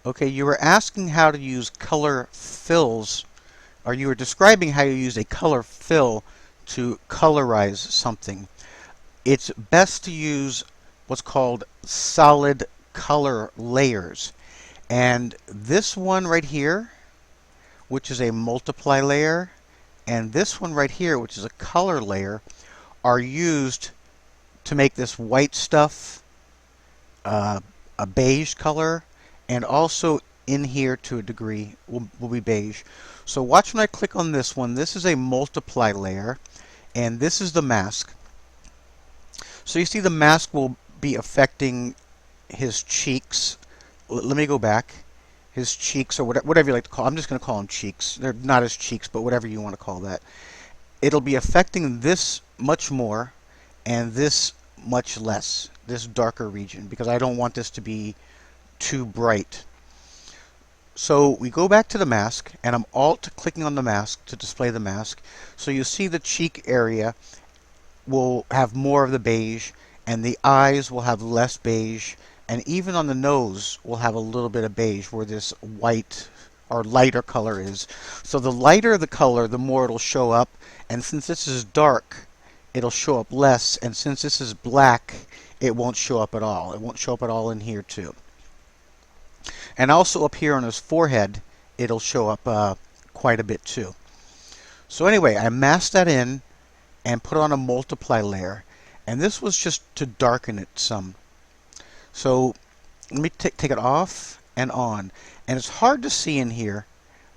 Okay, you were asking how to use color fills, or you were describing how you use a color fill to colorize something. It's best to use what's called solid color layers. And this one right here, which is a multiply layer, and this one right here, which is a color layer, are used to make this white stuff a beige color, and also in here to a degree will be beige. So watch when I click on this one. This is a multiply layer, and this is the mask. So you see the mask will be affecting his cheeks. Let me go back. His cheeks, or whatever you like to call. I'm just going to call them cheeks. They're not his cheeks, but whatever you want to call that. It'll be affecting this much more and this much less, this darker region, because I don't want this to be too bright. So we go back to the mask, and I'm alt clicking on the mask to display the mask. So you see the cheek area will have more of the beige, and the eyes will have less beige, and even on the nose will have a little bit of beige where this white or lighter color is. So the lighter the color, the more it'll show up, and since this is dark, it'll show up less, and since this is black, it won't show up at all. It won't show up at all in here too. And also up here on his forehead, it'll show up quite a bit too. So anyway, I masked that in and put on a multiply layer, and this was just to darken it some. So let me take it off and on, and it's hard to see in here,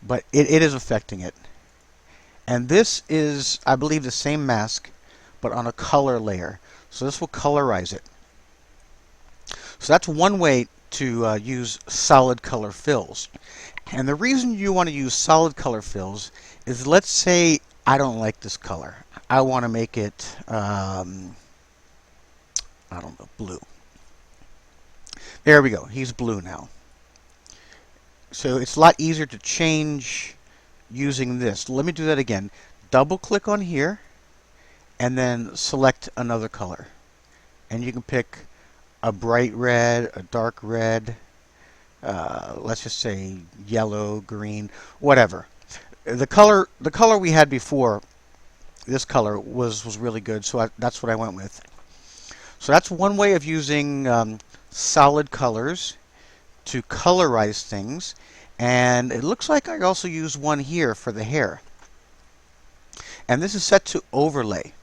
but it is affecting it. And this is, I believe, the same mask, but on a color layer. So this will colorize it. So that's one way to use solid color fills. And the reason you want to use solid color fills is, let's say I don't like this color. I want to make it, I don't know, blue. There we go. He's blue now. So it's a lot easier to change using this. Let me do that again. Double click on here and then select another color. And you can pick a bright red, a dark red, let's just say yellow, green, whatever. The color we had before, this color was really good, so that's what I went with. So that's one way of using solid colors to colorize things, and it looks like I also used one here for the hair. And this is set to overlay.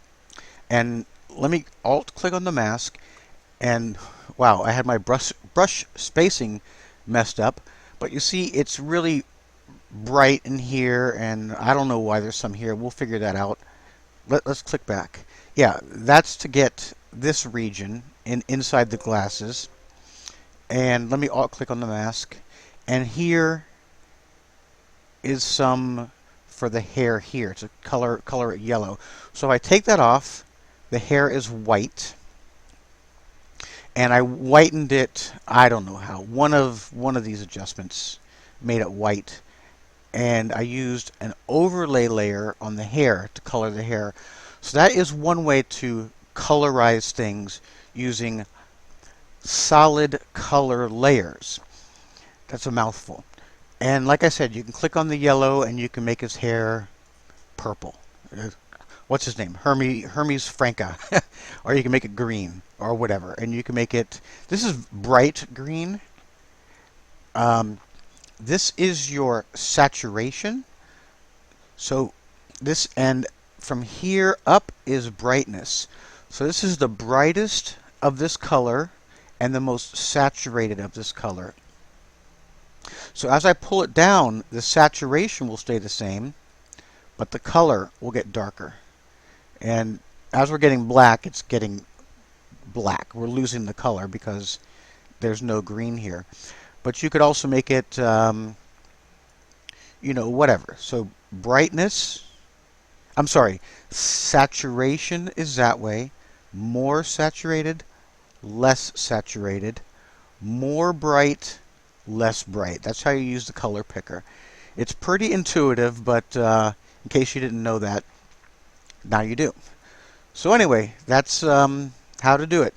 And let me alt click on the mask, and wow, I had my brush spacing messed up, but you see it's really bright in here, and I don't know why there's some here. We'll figure that out. Let's click back. Yeah, that's to get this region inside the glasses. And let me alt click on the mask, and here is some for the hair here. It's a color it yellow. So if I take that off, the hair is white, and I whitened it, I don't know how. One of these adjustments made it white, and I used an overlay layer on the hair to color the hair. So that is one way to colorize things using solid color layers. That's a mouthful. And like I said, you can click on the yellow and you can make his hair purple. What's his name? Hermes Franca. Or you can make it green or whatever. And you can make it, this is bright green. This is your saturation. So this, and from here up is brightness. So this is the brightest of this color and the most saturated of this color. So as I pull it down, the saturation will stay the same, but the color will get darker. And as we're getting black, it's getting black. We're losing the color because there's no green here. But you could also make it, you know, whatever. So brightness, I'm sorry, saturation is that way. More saturated, less saturated. More bright, less bright. That's how you use the color picker. It's pretty intuitive, but in case you didn't know that, now you do. So anyway, that's how to do it.